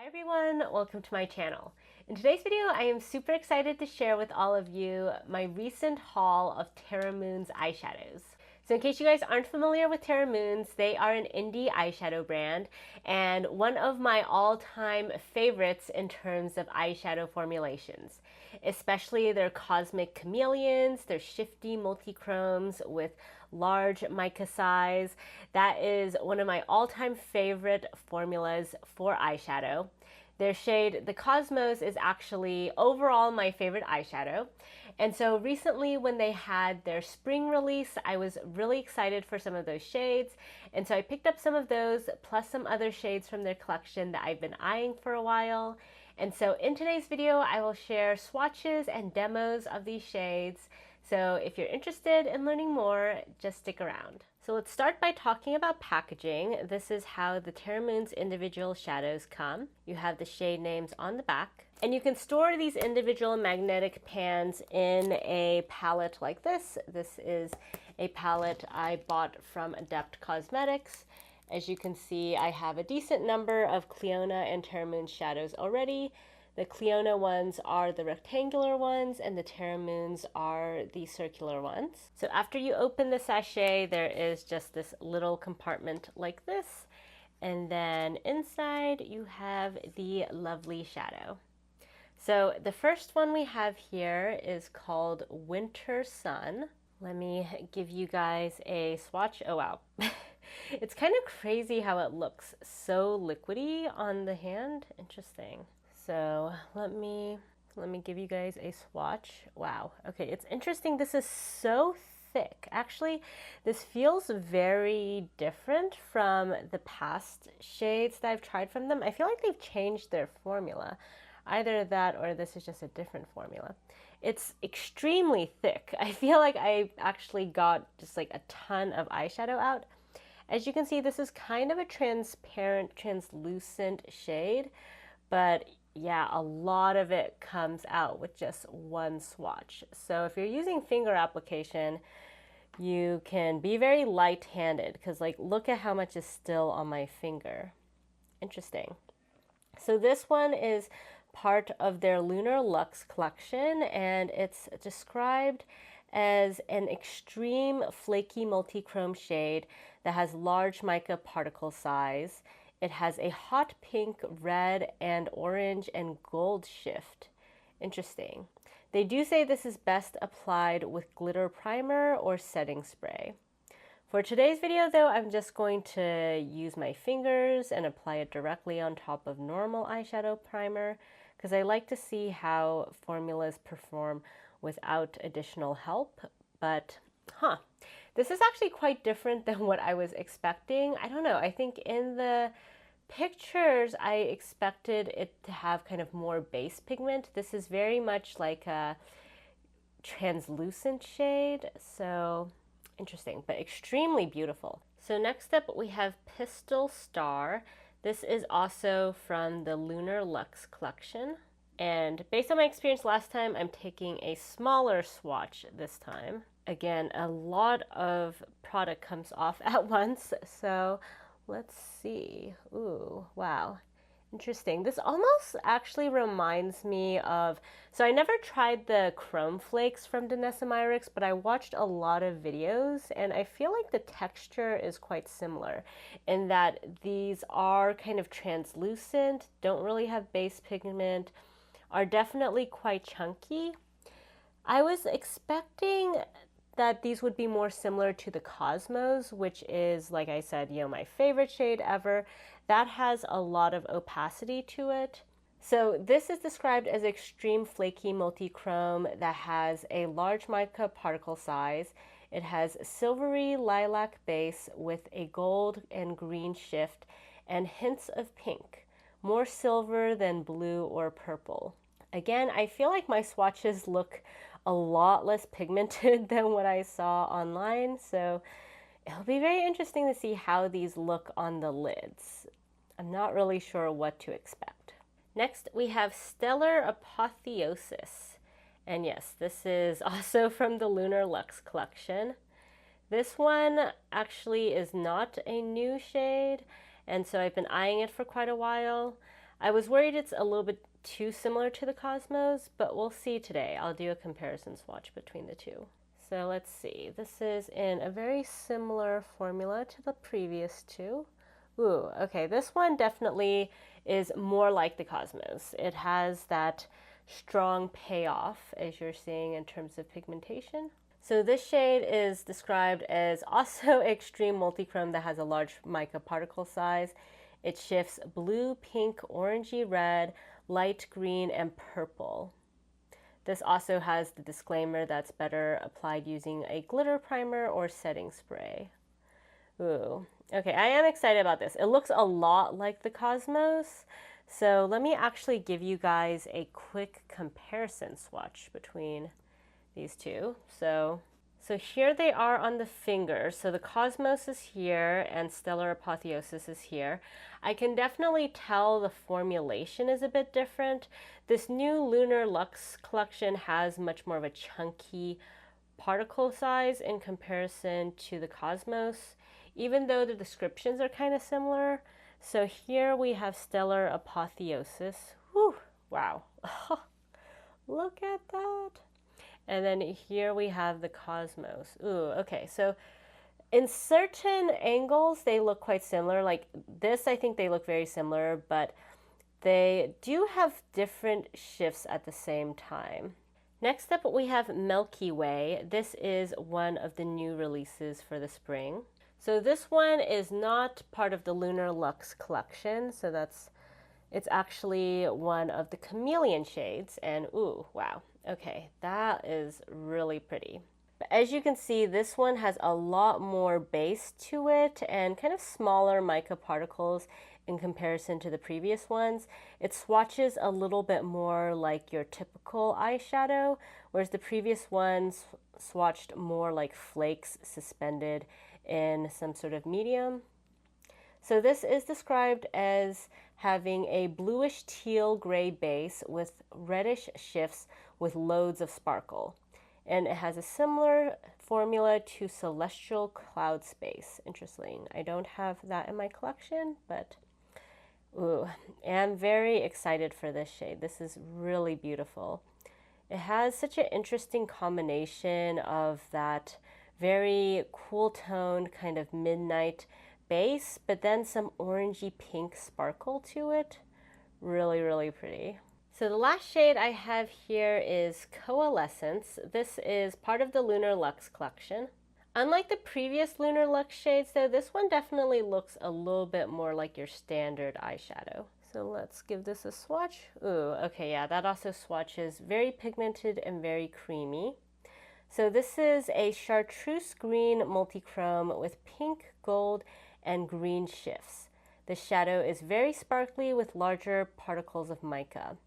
Hi everyone, welcome to my channel. In today's video, I am super excited to share with all of you my recent haul of Terra MOONS eyeshadows. So in case you guys aren't familiar with Terra MOONS, they are an indie eyeshadow brand and one of my all-time favorites in terms of eyeshadow formulations, especially their Cosmic Chameleons, their shifty multi-chromes with large mica size. That is one of my all-time favorite formulas for eyeshadow. Their shade, the Cosmos, is actually overall my favorite eyeshadow. And so recently when they had their spring release, I was really excited for some of those shades. And so I picked up some of those, plus some other shades from their collection that I've been eyeing for a while. And so in today's video, I will share swatches and demos of these shades. So if you're interested in learning more, just stick around. So let's start by talking about packaging. This is how the Terra MOONS individual shadows come. You have the shade names on the back, and you can store these individual magnetic pans in a palette like this. This is a palette I bought from Adept Cosmetics. As you can see, I have a decent number of Cliona and Terra MOONS shadows already. The Cliona ones are the rectangular ones and the Terra MOONS are the circular ones. So after you open the sachet, there is just this little compartment like this. And then inside you have the lovely shadow. So the first one we have here is called Winter Sun. Let me give you guys a swatch. Oh wow. It's kind of crazy how it looks so liquidy on the hand. Interesting. So let me give you guys a swatch. Wow. Okay, it's interesting. This is so thick. Actually, this feels very different from the past shades that I've tried from them. I feel like they've changed their formula. Either that or this is just a different formula. It's extremely thick. I feel like I actually got just like a ton of eyeshadow out. As you can see, this is kind of a transparent, translucent shade, but yeah, a lot of it comes out with just one swatch. So if you're using finger application, you can be very light-handed because like look at how much is still on my finger. Interesting. So this one is part of their Lunar Luxe collection, and it's described as an extreme flaky multi-chrome shade that has large mica particle size. It has a hot pink, red, and orange and gold shift. Interesting. They do say this is best applied with glitter primer or setting spray. For today's video though, I'm just going to use my fingers and apply it directly on top of normal eyeshadow primer because I like to see how formulas perform without additional help. But this is actually quite different than what I was expecting. I don't know, I think in the pictures I expected it to have kind of more base pigment. This is very much like a translucent shade, so interesting, but extremely beautiful. So next up we have Pistol Star. This is also from the Lunar Luxe collection. And based on my experience last time, I'm taking a smaller swatch this time. Again, a lot of product comes off at once, so let's see. Ooh, wow. Interesting. This almost actually reminds me of, so I never tried the Chrome Flakes from Danessamyrix, but I watched a lot of videos and I feel like the texture is quite similar in that these are kind of translucent, don't really have base pigment, are definitely quite chunky. I was expecting that these would be more similar to the Cosmos, which is, like I said, you know, my favorite shade ever. That has a lot of opacity to it. So this is described as extreme flaky multi-chrome that has a large mica particle size. It has silvery lilac base with a gold and green shift and hints of pink, more silver than blue or purple. Again, I feel like my swatches look a lot less pigmented than what I saw online, so it'll be very interesting to see how these look on the lids. I'm not really sure what to expect. Next, we have Stellar Apotheosis. And yes, this is also from the Lunar Luxe collection. This one actually is not a new shade, and so I've been eyeing it for quite a while. I was worried it's a little bit too similar to the Cosmos, but we'll see today. I'll do a comparison swatch between the two. So let's see. This is in a very similar formula to the previous two. Ooh, okay. This one definitely is more like the Cosmos. It has that strong payoff, as you're seeing in terms of pigmentation. So this shade is described as also extreme multichrome that has a large mica particle size. It shifts blue, pink, orangey red, light green, and purple. This also has the disclaimer that's better applied using a glitter primer or setting spray. Ooh, okay, I am excited about this. It looks a lot like the Cosmos. So let me actually give you guys a quick comparison swatch between these two. So here they are on the finger. So the Cosmos is here and Stellar Apotheosis is here. I can definitely tell the formulation is a bit different. This new Lunar Luxe collection has much more of a chunky particle size in comparison to the Cosmos, even though the descriptions are kind of similar. So here we have Stellar Apotheosis. Whew, wow. Look at that. And then here we have the Cosmos. Ooh, okay. So in certain angles, they look quite similar. Like this, I think they look very similar, but they do have different shifts at the same time. Next up, we have Milky Way. This is one of the new releases for the spring. So this one is not part of the Lunar Luxe collection. So it's actually one of the chameleon shades. And ooh, wow. Okay, that is really pretty. But as you can see, this one has a lot more base to it and kind of smaller mica particles in comparison to the previous ones. It swatches a little bit more like your typical eyeshadow, whereas the previous ones swatched more like flakes suspended in some sort of medium. So this is described as having a bluish teal gray base with reddish shifts with loads of sparkle. And it has a similar formula to Celestial Cloud Space. Interesting. I don't have that in my collection, but ooh, I'm very excited for this shade. This is really beautiful. It has such an interesting combination of that very cool toned kind of midnight base, but then some orangey pink sparkle to it. Really, really pretty. So the last shade I have here is Coalescence. This is part of the Lunar Luxe collection. Unlike the previous Lunar Luxe shades though, this one definitely looks a little bit more like your standard eyeshadow. So let's give this a swatch. Ooh, okay, yeah, that also swatches very pigmented and very creamy. So this is a chartreuse green multichrome with pink, gold, and green shifts. The shadow is very sparkly with larger particles of mica.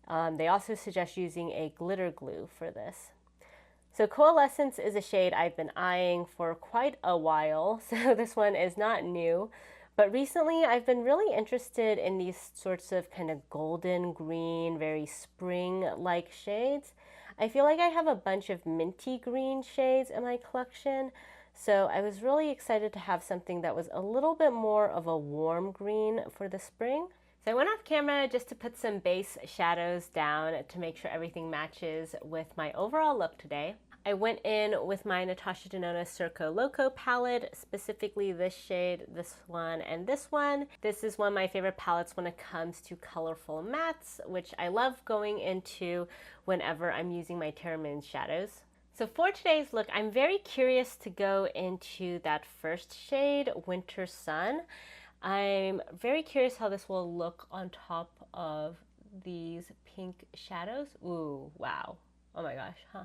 They also suggest using a glitter glue for this. So Coalescence is a shade I've been eyeing for quite a while, so this one is not new. But recently I've been really interested in these sorts of kind of golden green, very spring-like shades. I feel like I have a bunch of minty green shades in my collection, so I was really excited to have something that was a little bit more of a warm green for the spring. So I went off camera just to put some base shadows down to make sure everything matches with my overall look today. I went in with my Natasha Denona Circo Loco palette, specifically this shade, this one, and this one. This is one of my favorite palettes when it comes to colorful mattes, which I love going into whenever I'm using my Terra MOONS shadows. So for today's look, I'm very curious to go into that first shade, Winter Sun. I'm very curious how this will look on top of these pink shadows. Ooh, wow. Oh my gosh, huh?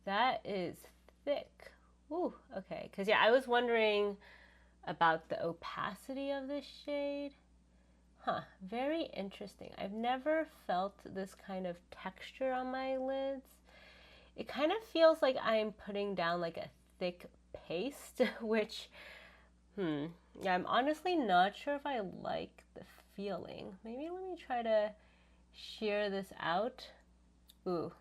That is thick. Ooh, okay. Because yeah, I was wondering about the opacity of this shade. Huh, very interesting. I've never felt this kind of texture on my lids. It kind of feels like I'm putting down like a thick paste, which, yeah, I'm honestly not sure if I like the feeling. Maybe let me try to shear this out. Ooh,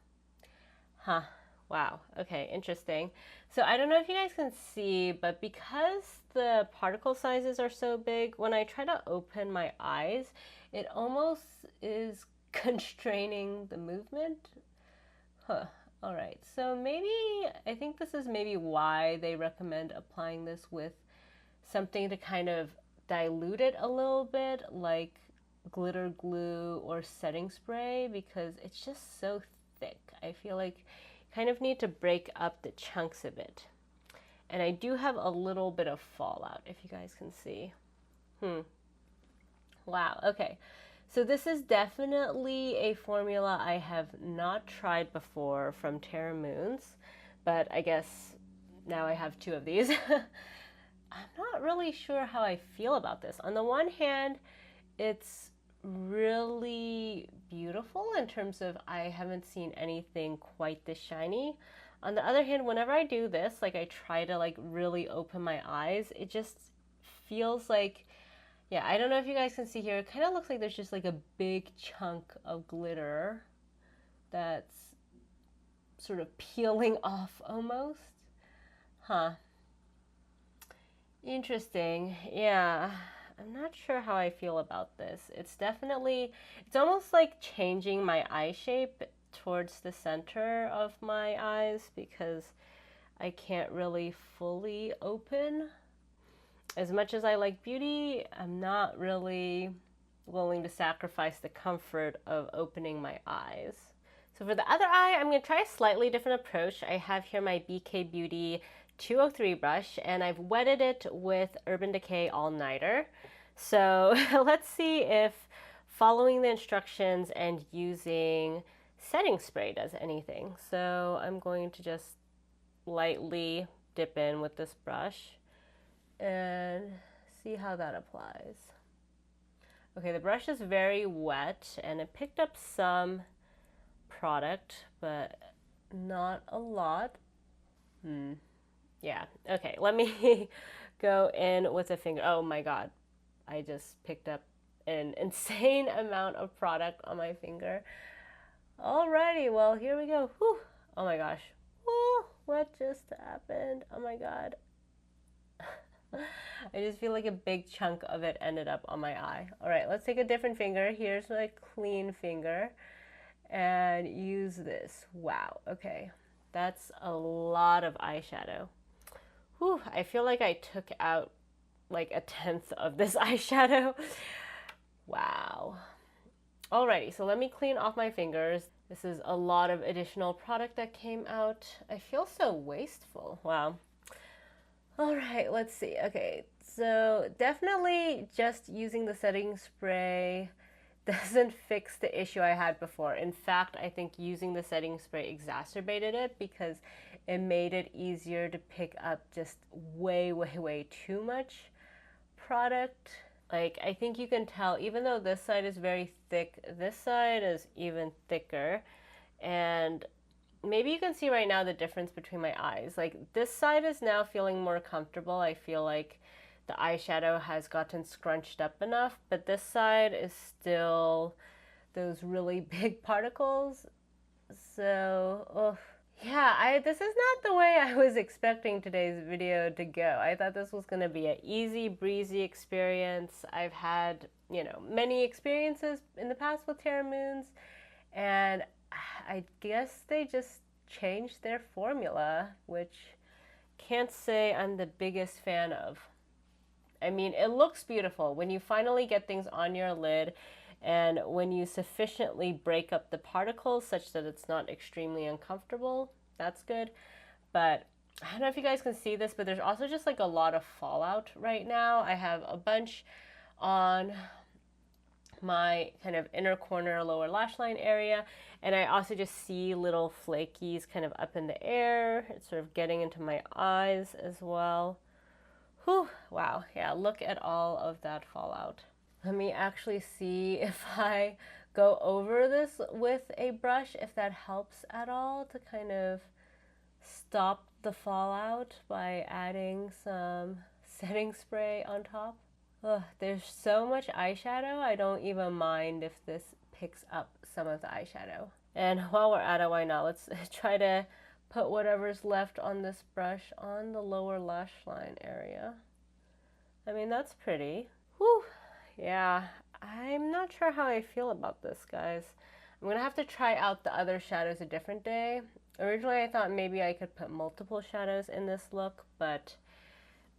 huh. Wow, okay, interesting. So I don't know if you guys can see, but because the particle sizes are so big, when I try to open my eyes, It almost is constraining the movement. Huh. All right, so maybe, I think this is maybe why they recommend applying this with something to kind of dilute it a little bit, like glitter glue or setting spray, because it's just so thick. I feel like you kind of need to break up the chunks a bit. And I do have a little bit of fallout, if you guys can see. Wow, okay. So this is definitely a formula I have not tried before from Terra Moons, but I guess now I have two of these. I'm not really sure how I feel about this. On the one hand, it's really beautiful in terms of I haven't seen anything quite this shiny. On the other hand, whenever I do this, like I try to like really open my eyes, it just feels like, yeah, I don't know if you guys can see here, it kind of looks like there's just like a big chunk of glitter that's sort of peeling off almost. Huh. Interesting. Yeah, I'm not sure how I feel about this. It's definitely, it's almost like changing my eye shape towards the center of my eyes because I can't really fully open. As much as I like beauty, I'm not really willing to sacrifice the comfort of opening my eyes. So for the other eye, I'm going to try a slightly different approach. I have here my BK Beauty 203 brush, and I've wetted it with Urban Decay All Nighter. So let's see if following the instructions and using setting spray does anything. So I'm going to just lightly dip in with this brush and see how that applies. Okay, the brush is very wet and it picked up some product, but not a lot. Yeah, okay, let me go in with a finger. Oh my God, I just picked up an insane amount of product on my finger. Alrighty, well, here we go. Whew. Oh my gosh. Whew, what just happened? Oh my God. I just feel like a big chunk of it ended up on my eye. All right, let's take a different finger. Here's my clean finger and use this. Wow, okay. That's a lot of eyeshadow. Whew, I feel like I took out like a tenth of this eyeshadow. Wow. Alrighty, so let me clean off my fingers. This is a lot of additional product that came out. I feel so wasteful. Wow. All right, let's see. Okay, so definitely just using the setting spray doesn't fix the issue I had before. In fact, I think using the setting spray exacerbated it because it made it easier to pick up just way, way, way too much product. Like, I think you can tell, even though this side is very thick, this side is even thicker. And maybe you can see right now the difference between my eyes. Like, this side is now feeling more comfortable. I feel like the eyeshadow has gotten scrunched up enough, but this side is still those really big particles. So, yeah, this is not the way I was expecting today's video to go. I thought this was going to be an easy breezy experience. I've had, you know, many experiences in the past with Terra Moons, and I guess they just changed their formula, which can't say I'm the biggest fan of. I mean, it looks beautiful when you finally get things on your lid and when you sufficiently break up the particles such that it's not extremely uncomfortable. That's good. But I don't know if you guys can see this, but there's also just like a lot of fallout right now. I have a bunch on my kind of inner corner lower lash line area, and I also just see little flakies kind of up in the air. It's sort of getting into my eyes as well. Whew, wow, yeah, look at all of that fallout. Let me actually see if I go over this with a brush, if that helps at all to kind of stop the fallout by adding some setting spray on top. Ugh, there's so much eyeshadow, I don't even mind if this picks up some of the eyeshadow. And while we're at it, why not? Let's try to put whatever's left on this brush on the lower lash line area. I mean, that's pretty. Whew. Yeah, I'm not sure how I feel about this, guys. I'm gonna have to try out the other shadows a different day. Originally, I thought maybe I could put multiple shadows in this look, but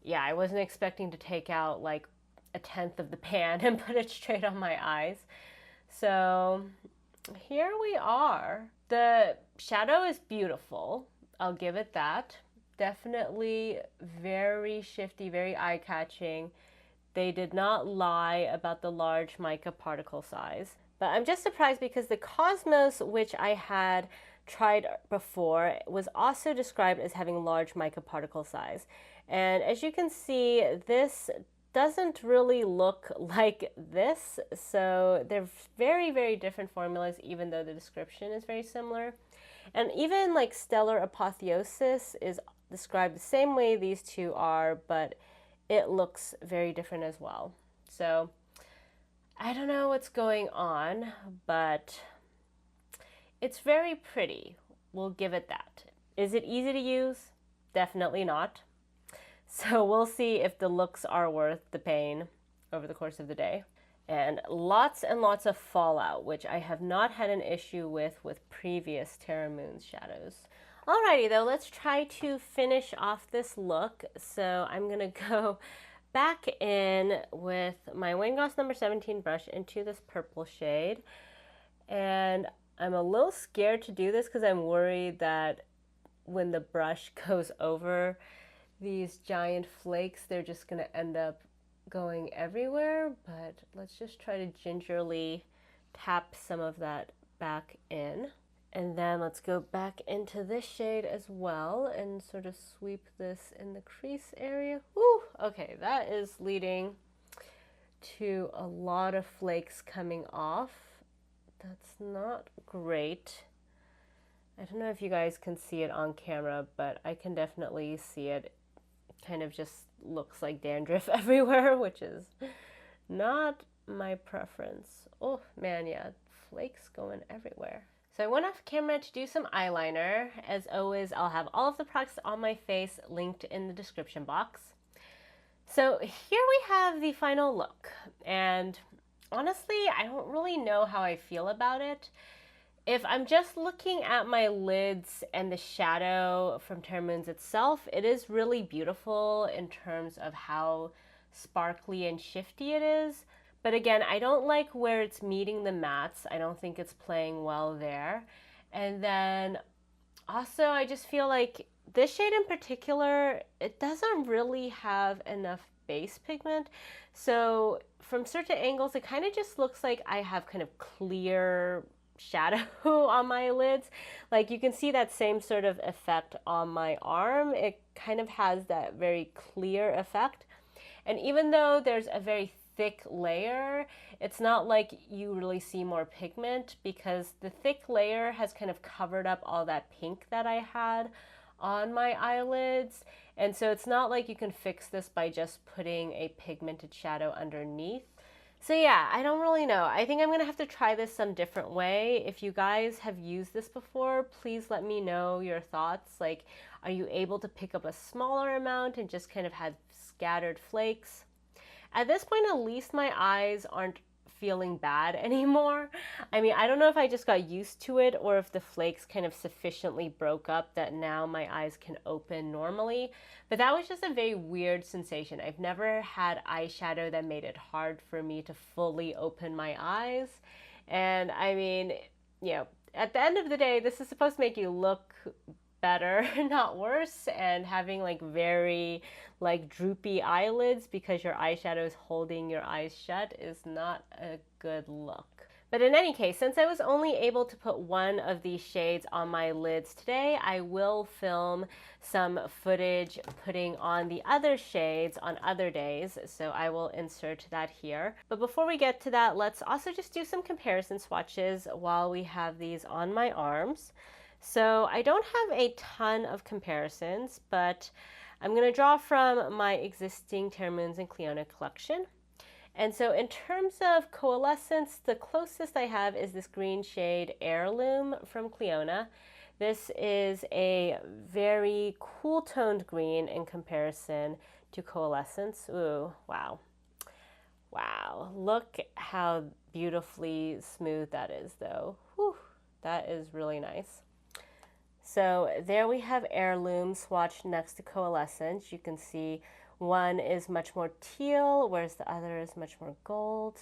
yeah, I wasn't expecting to take out like 1/10 of the pan and put it straight on my eyes. So here we are. The shadow is beautiful. I'll give it that. Definitely very shifty, very eye-catching. They did not lie about the large mica particle size. But I'm just surprised because the Cosmos, which I had tried before, was also described as having large mica particle size. And as you can see, this doesn't really look like this. So they're very, very different formulas, even though the description is very similar. And even like Stellar Apotheosis is described the same way these two are, but it looks very different as well. So I don't know what's going on, but it's very pretty. We'll give it that. Is it easy to use? Definitely not. So we'll see if the looks are worth the pain over the course of the day. And lots of fallout, which I have not had an issue with previous Terra Moons shadows. Alrighty though, let's try to finish off this look. So I'm gonna go back in with my Wayne Goss number 17 brush into this purple shade. And I'm a little scared to do this because I'm worried that when the brush goes over these giant flakes, they're just gonna end up going everywhere. But let's just try to gingerly tap some of that back in. And then let's go back into this shade as well and sort of sweep this in the crease area. Woo! Okay, that is leading to a lot of flakes coming off. That's not great. I don't know if you guys can see it on camera, but I can definitely see it. Kind of just looks like dandruff everywhere, which is not my preference. Oh man, yeah, flakes going everywhere. So I went off camera to do some eyeliner. As always, I'll have all of the products on my face linked in the description box. So here we have the final look, and honestly, I don't really know how I feel about it. If I'm just looking at my lids and the shadow from Terra Moons itself, it is really beautiful in terms of how sparkly and shifty it is. But again, I don't like where it's meeting the mattes. I don't think it's playing well there. And then also, I just feel like this shade in particular, it doesn't really have enough base pigment. So from certain angles, it kind of just looks like I have kind of clear shadow on my lids. Like you can see that same sort of effect on my arm. It kind of has that very clear effect. And even though there's a very thick layer, it's not like you really see more pigment because the thick layer has kind of covered up all that pink that I had on my eyelids. And so it's not like you can fix this by just putting a pigmented shadow underneath. So yeah, I don't really know. I think I'm gonna have to try this some different way. If you guys have used this before, please let me know your thoughts. Like, are you able to pick up a smaller amount and just kind of have scattered flakes? At this point, at least my eyes aren't feeling bad anymore. I mean, I don't know if I just got used to it or if the flakes kind of sufficiently broke up that now my eyes can open normally. But that was just a very weird sensation. I've never had eyeshadow that made it hard for me to fully open my eyes. And I mean, you know, at the end of the day, this is supposed to make you look better, not worse, and having like very like droopy eyelids because your eyeshadow is holding your eyes shut is not a good look. But in any case, since I was only able to put one of these shades on my lids today, I will film some footage putting on the other shades on other days, so I will insert that here. But before we get to that, let's also just do some comparison swatches while we have these on my arms. So I don't have a ton of comparisons, but I'm going to draw from my existing Terra Moons and Cliona collection. And so in terms of coalescence, the closest I have is this green shade Heirloom from Cliona. This is a very cool toned green in comparison to coalescence. Ooh, wow. Wow, look how beautifully smooth that is though. Whew, that is really nice. So there we have Heirloom swatched next to Coalescence. You can see one is much more teal, whereas the other is much more gold.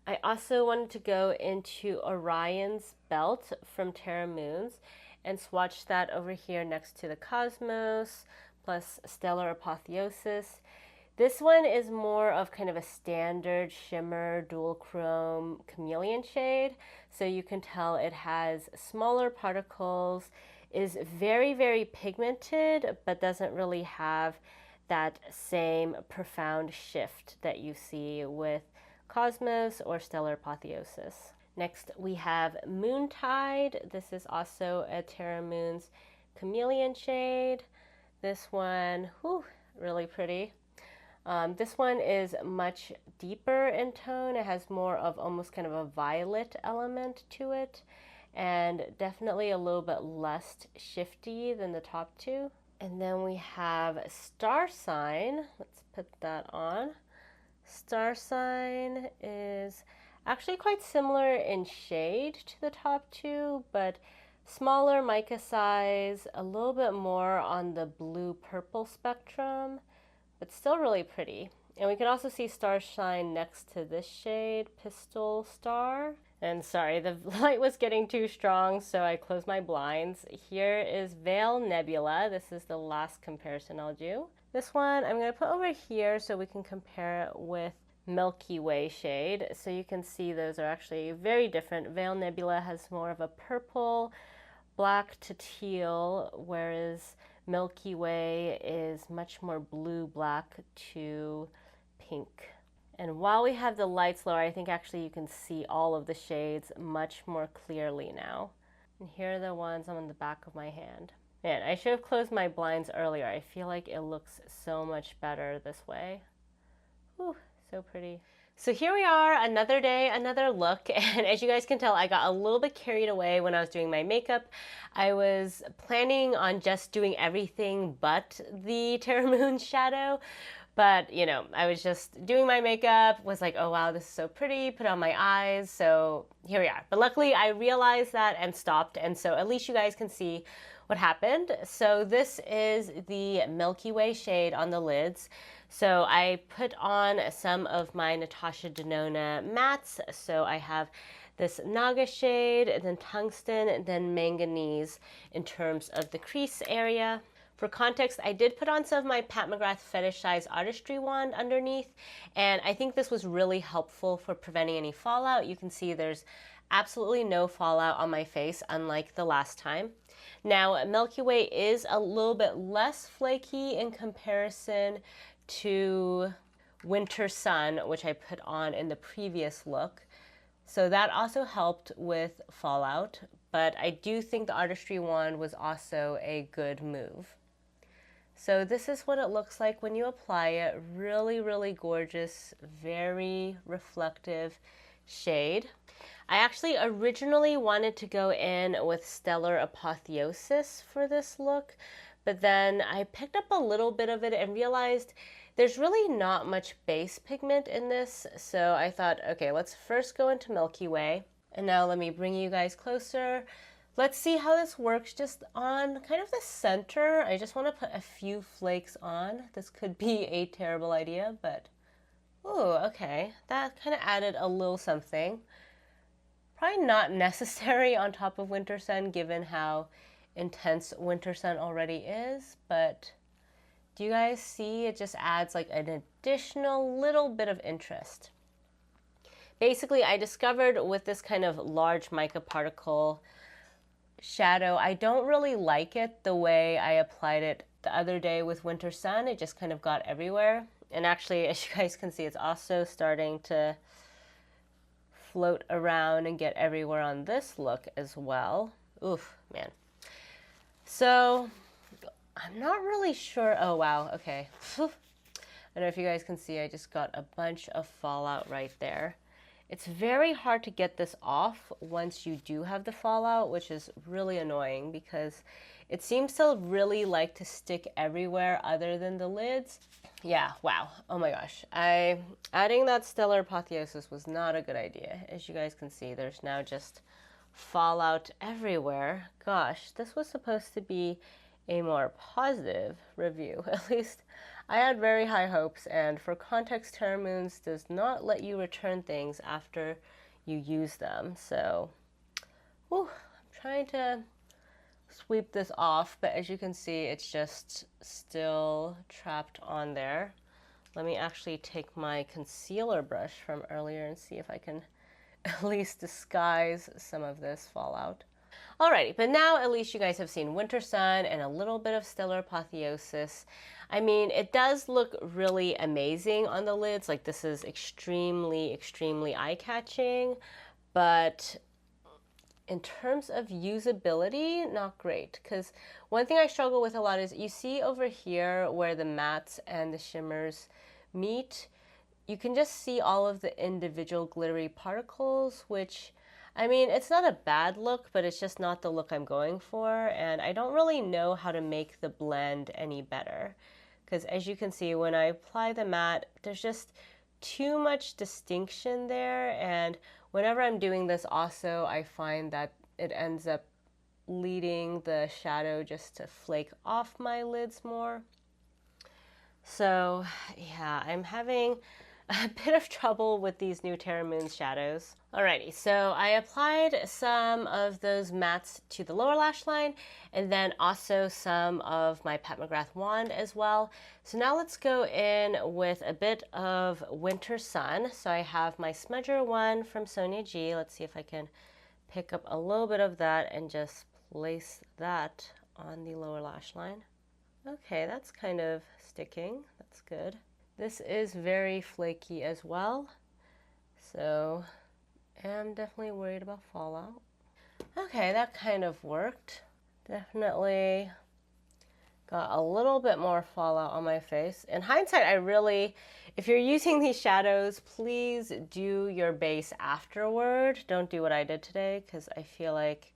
I also wanted to go into Orion's Belt from Terra Moons and swatch that over here next to the Cosmos plus Stellar Apotheosis. This one is more of kind of a standard shimmer dual chrome chameleon shade, so you can tell it has smaller particles, is very, very pigmented, but doesn't really have that same profound shift that you see with Cosmos or Stellar Apotheosis. Next we have Moontide. This is also a Terra Moons chameleon shade. This one, whew, really pretty. This one is much deeper in tone. It has more of almost kind of a violet element to it, and definitely a little bit less shifty than the top two. And then we have Star Sign. Let's put that on. Star Sign is actually quite similar in shade to the top two, but smaller mica size, a little bit more on the blue-purple spectrum, but still really pretty. And we can also see Star Shine next to this shade, Pistol Star. And sorry, the light was getting too strong, so I closed my blinds. Here is Veil Nebula. This is the last comparison I'll do. This one I'm going to put over here so we can compare it with Milky Way shade. So you can see those are actually very different. Veil Nebula has more of a purple, black to teal, whereas Milky Way is much more blue-black to pink. And while we have the lights lower, I think actually you can see all of the shades much more clearly now. And here are the ones on the back of my hand. Man, I should have closed my blinds earlier. I feel like it looks so much better this way. Whew, so pretty. So here we are, another day, another look, and as you guys can tell, I got a little bit carried away when I was doing my makeup. I was planning on just doing everything but the Terra Moons shadow, but you know, I was just doing my makeup, was like, oh wow, this is so pretty, put on my eyes, so here we are. But luckily I realized that and stopped, and so at least you guys can see what happened. So this is the Milky Way shade on the lids. So I put on some of my Natasha Denona mattes. So I have this Naga shade, then Tungsten, then Manganese in terms of the crease area. For context, I did put on some of my Pat McGrath Fetish Size Artistry Wand underneath, and I think this was really helpful for preventing any fallout. You can see there's absolutely no fallout on my face, unlike the last time. Now, Milky Way is a little bit less flaky in comparison to Winter Sun, which I put on in the previous look. So that also helped with fallout, but I do think the Artistry Wand was also a good move. So this is what it looks like when you apply it. Really, really gorgeous, very reflective shade. I actually originally wanted to go in with Stellar Apotheosis for this look, but then I picked up a little bit of it and realized there's really not much base pigment in this, so I thought, okay, let's first go into Milky Way. And now let me bring you guys closer. Let's see how this works just on kind of the center. I just want to put a few flakes on. This could be a terrible idea, but ooh, okay. That kind of added a little something. Probably not necessary on top of Winter Sun given how intense Winter Sun already is, but do you guys see it just adds like an additional little bit of interest. Basically, I discovered with this kind of large mica particle shadow, I don't really like it the way I applied it the other day with Winter Sun. It just kind of got everywhere. And actually, as you guys can see, it's also starting to float around and get everywhere on this look as well. Oof, man. So I'm not really sure. Oh, wow. Okay. I don't know if you guys can see, I just got a bunch of fallout right there. It's very hard to get this off once you do have the fallout, which is really annoying because it seems to really like to stick everywhere other than the lids. Yeah, wow. Oh my gosh. Adding that Stellar Apotheosis was not a good idea. As you guys can see, there's now just fallout everywhere. Gosh, this was supposed to be a more positive review. At least I had very high hopes, and for context, Terra Moons does not let you return things after you use them. So, I'm trying to sweep this off, but as you can see, it's just still trapped on there. Let me actually take my concealer brush from earlier and see if I can at least disguise some of this fallout. Alrighty, but now at least you guys have seen Winter Sun and a little bit of Stellar Apotheosis. I mean, it does look really amazing on the lids. Like, this is extremely, extremely eye-catching, but in terms of usability, not great. Because one thing I struggle with a lot is you see over here where the mattes and the shimmers meet, you can just see all of the individual glittery particles, which, I mean, it's not a bad look, but it's just not the look I'm going for, and I don't really know how to make the blend any better. Because as you can see, when I apply the matte, there's just too much distinction there, and whenever I'm doing this also, I find that it ends up leading the shadow just to flake off my lids more. So yeah, I'm having a bit of trouble with these new Terra Moons shadows. Alrighty, so I applied some of those mattes to the lower lash line and then also some of my Pat McGrath wand as well. So now let's go in with a bit of Winter Sun. So I have my smudger one from Sonia G. Let's see if I can pick up a little bit of that and just place that on the lower lash line. Okay, that's kind of sticking. That's good. This is very flaky as well, so I'm definitely worried about fallout. Okay, that kind of worked. Definitely got a little bit more fallout on my face. In hindsight, if you're using these shadows, please do your base afterward. Don't do what I did today, because I feel like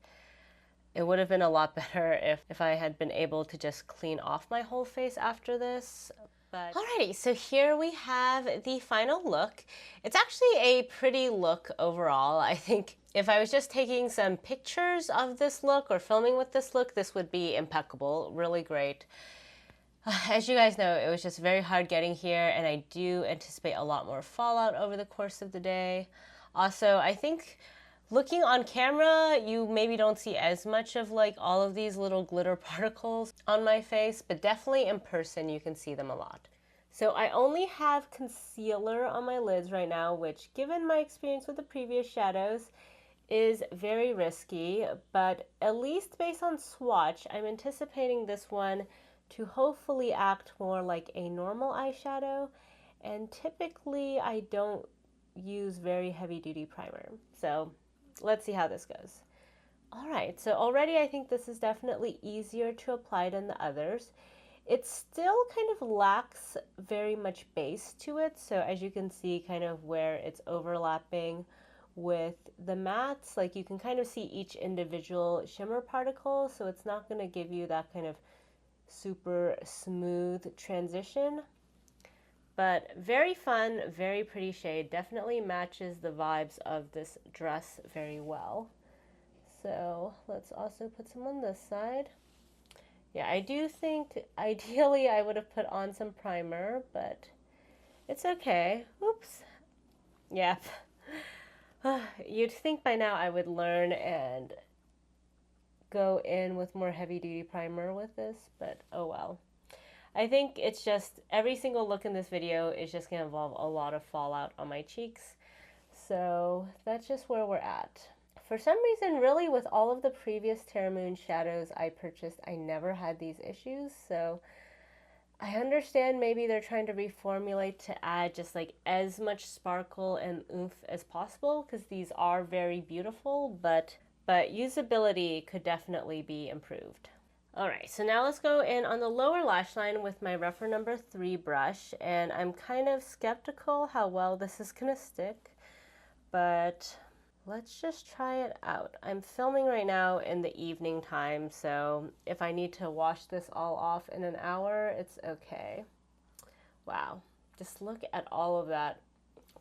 it would have been a lot better if I had been able to just clean off my whole face after this. Alrighty, so here we have the final look. It's actually a pretty look overall. I think if I was just taking some pictures of this look or filming with this look, this would be impeccable, really great. As you guys know, it was just very hard getting here, and I do anticipate a lot more fallout over the course of the day. Also, I think looking on camera, you maybe don't see as much of like all of these little glitter particles on my face, but definitely in person you can see them a lot. So I only have concealer on my lids right now, which given my experience with the previous shadows is very risky, but at least based on swatch, I'm anticipating this one to hopefully act more like a normal eyeshadow, and typically I don't use very heavy duty primer. So let's see how this goes. All right, so already I think this is definitely easier to apply than the others. It still kind of lacks very much base to it. So as you can see kind of where it's overlapping with the mattes, like you can kind of see each individual shimmer particle. So it's not going to give you that kind of super smooth transition. But very fun, very pretty shade. Definitely matches the vibes of this dress very well. So let's also put some on this side. Yeah, I do think ideally I would have put on some primer, but it's okay. Oops. Yeah. You'd think by now I would learn and go in with more heavy duty primer with this, but oh well. I think it's just every single look in this video is just going to involve a lot of fallout on my cheeks. So that's just where we're at. For some reason, really, with all of the previous Terra Moon shadows I purchased, I never had these issues. So I understand maybe they're trying to reformulate to add just like as much sparkle and oomph as possible, because these are very beautiful, but usability could definitely be improved. Alright, so now let's go in on the lower lash line with my Rougher number 3 brush, and I'm kind of skeptical how well this is going to stick, but let's just try it out. I'm filming right now in the evening time, so if I need to wash this all off in an hour, it's okay. Wow, just look at all of that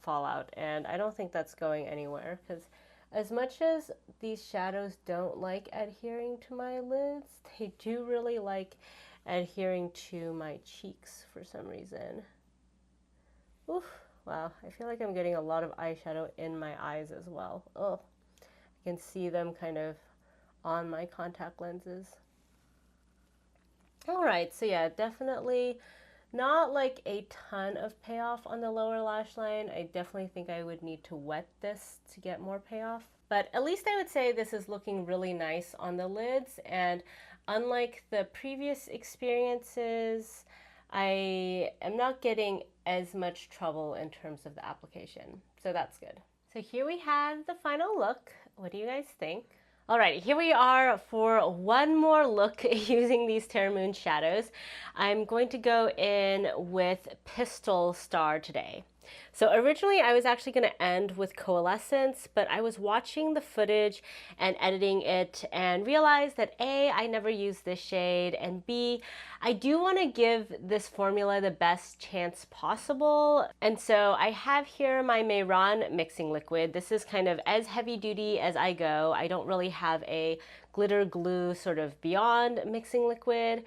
fallout, and I don't think that's going anywhere, because as much as these shadows don't like adhering to my lids, they do really like adhering to my cheeks for some reason. Oof. Wow, I feel like I'm getting a lot of eyeshadow in my eyes as well. Oh, I can see them kind of on my contact lenses. All right, so yeah, definitely not like a ton of payoff on the lower lash line. I definitely think I would need to wet this to get more payoff. But at least I would say this is looking really nice on the lids, and unlike the previous experiences, I am not getting as much trouble in terms of the application, so that's good. So here we have the final look. What do you guys think? Alrighty, here we are for one more look using these Terra Moon shadows. I'm going to go in with Pistol Star today. So originally I was actually going to end with Coalescence, but I was watching the footage and editing it and realized that A, I never used this shade, and B, I do want to give this formula the best chance possible. And so I have here my Mehron mixing liquid. This is kind of as heavy duty as I go. I don't really have a glitter glue sort of beyond mixing liquid.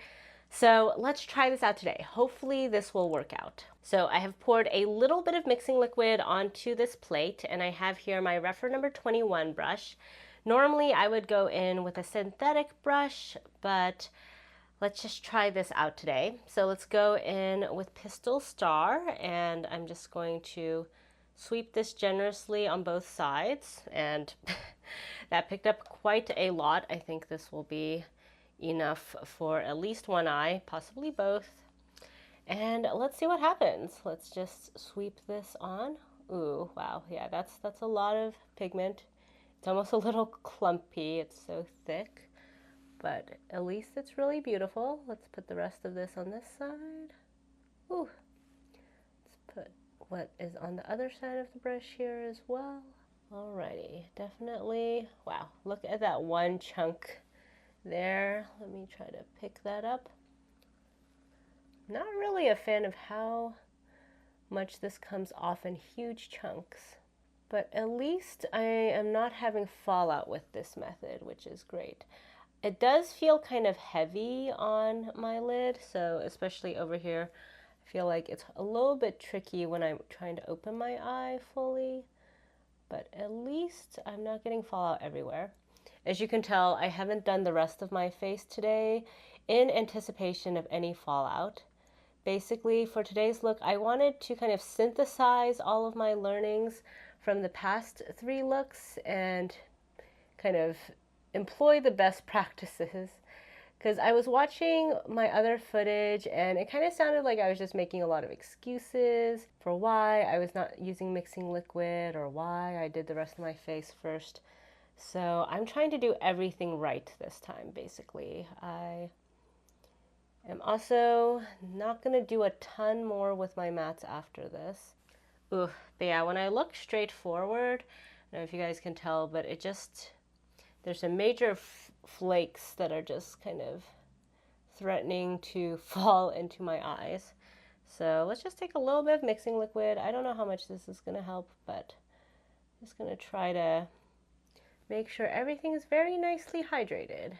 So let's try this out today. Hopefully this will work out. So I have poured a little bit of mixing liquid onto this plate, and I have here my Refer number 21 brush. Normally I would go in with a synthetic brush, but let's just try this out today. So let's go in with Pistol Star, and I'm just going to sweep this generously on both sides, and that picked up quite a lot. I think this will be enough for at least one eye, possibly both. And let's see what happens. Let's just sweep this on. Ooh, wow, yeah, that's a lot of pigment. It's almost a little clumpy, it's so thick, but at least it's really beautiful. Let's put the rest of this on this side. Ooh, let's put what is on the other side of the brush here as well. Alrighty, definitely, wow, look at that one chunk there. Let me try to pick that up. Not really a fan of how much this comes off in huge chunks, but at least I am not having fallout with this method, which is great. It does feel kind of heavy on my lid, so especially over here, I feel like it's a little bit tricky when I'm trying to open my eye fully, but at least I'm not getting fallout everywhere. As you can tell, I haven't done the rest of my face today in anticipation of any fallout. Basically, for today's look, I wanted to kind of synthesize all of my learnings from the past 3 looks and kind of employ the best practices. Because I was watching my other footage and it kind of sounded like I was just making a lot of excuses for why I was not using mixing liquid or why I did the rest of my face first. So I'm trying to do everything right this time, basically. I am also not going to do a ton more with my mattes after this. Ooh, but yeah, when I look straight forward, I don't know if you guys can tell, but it just, there's some major flakes that are just kind of threatening to fall into my eyes. So let's just take a little bit of mixing liquid. I don't know how much this is going to help, but I'm just going to try to make sure everything is very nicely hydrated.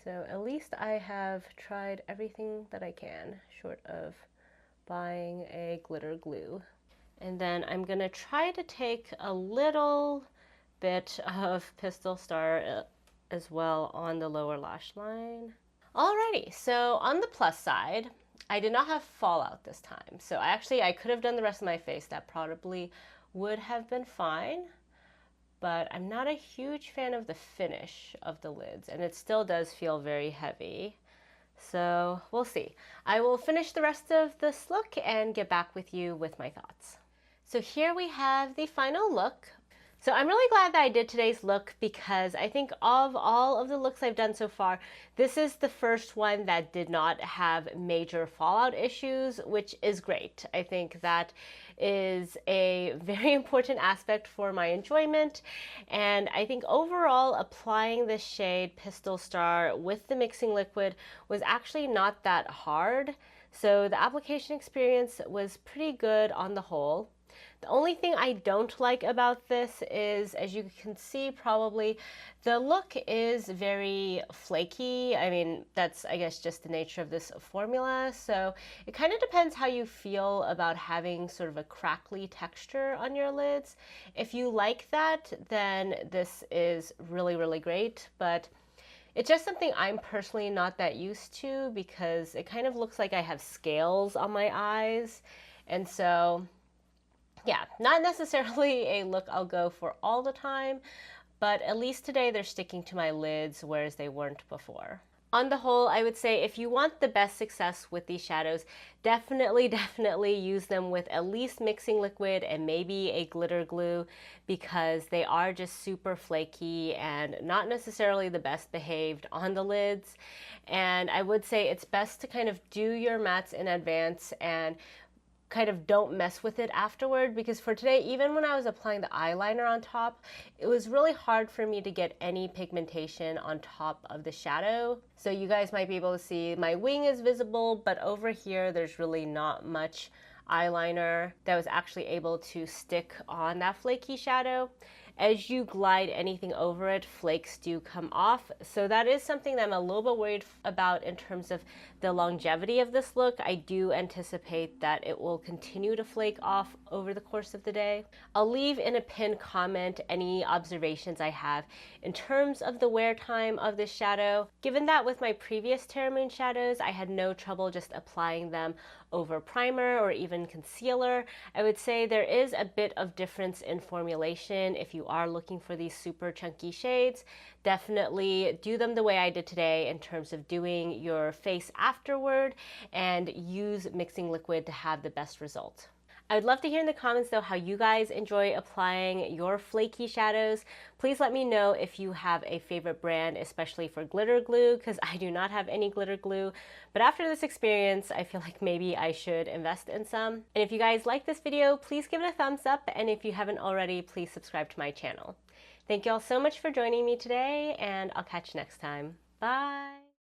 So at least I have tried everything that I can, short of buying a glitter glue. And then I'm gonna try to take a little bit of Pistol Star as well on the lower lash line. Alrighty, so on the plus side, I did not have fallout this time. So I could have done the rest of my face. That probably would have been fine. But I'm not a huge fan of the finish of the lids, and it still does feel very heavy. So we'll see. I will finish the rest of this look and get back with you with my thoughts. So here we have the final look. So I'm really glad that I did today's look because I think of all of the looks I've done so far, this is the first one that did not have major fallout issues, which is great. I think that is a very important aspect for my enjoyment. And I think overall applying this shade Pistol Star with the mixing liquid was actually not that hard. So the application experience was pretty good on the whole. The only thing I don't like about this is, as you can see probably, the look is very flaky. I mean, that's, I guess, just the nature of this formula. So it kind of depends how you feel about having sort of a crackly texture on your lids. If you like that, then this is really, really great. But it's just something I'm personally not that used to because it kind of looks like I have scales on my eyes. And so yeah, not necessarily a look I'll go for all the time, but at least today they're sticking to my lids, whereas they weren't before. On the whole, I would say if you want the best success with these shadows, definitely use them with at least mixing liquid and maybe a glitter glue because they are just super flaky and not necessarily the best behaved on the lids. And I would say it's best to kind of do your mattes in advance and kind of don't mess with it afterward, because for today, even when I was applying the eyeliner on top, it was really hard for me to get any pigmentation on top of the shadow. So you guys might be able to see my wing is visible, but over here there's really not much eyeliner that was actually able to stick on that flaky shadow. As you glide anything over it, flakes do come off. So that is something that I'm a little bit worried about in terms of the longevity of this look. I do anticipate that it will continue to flake off over the course of the day. I'll leave in a pinned comment any observations I have in terms of the wear time of this shadow. Given that with my previous Terra Moon shadows, I had no trouble just applying them over primer or even concealer, I would say there is a bit of difference in formulation. If you are looking for these super chunky shades, definitely do them the way I did today in terms of doing your face afterward and use mixing liquid to have the best result. I would love to hear in the comments though how you guys enjoy applying your flaky shadows. Please let me know if you have a favorite brand, especially for glitter glue, because I do not have any glitter glue. But after this experience, I feel like maybe I should invest in some. And if you guys like this video, please give it a thumbs up. And if you haven't already, please subscribe to my channel. Thank you all so much for joining me today, and I'll catch you next time. Bye.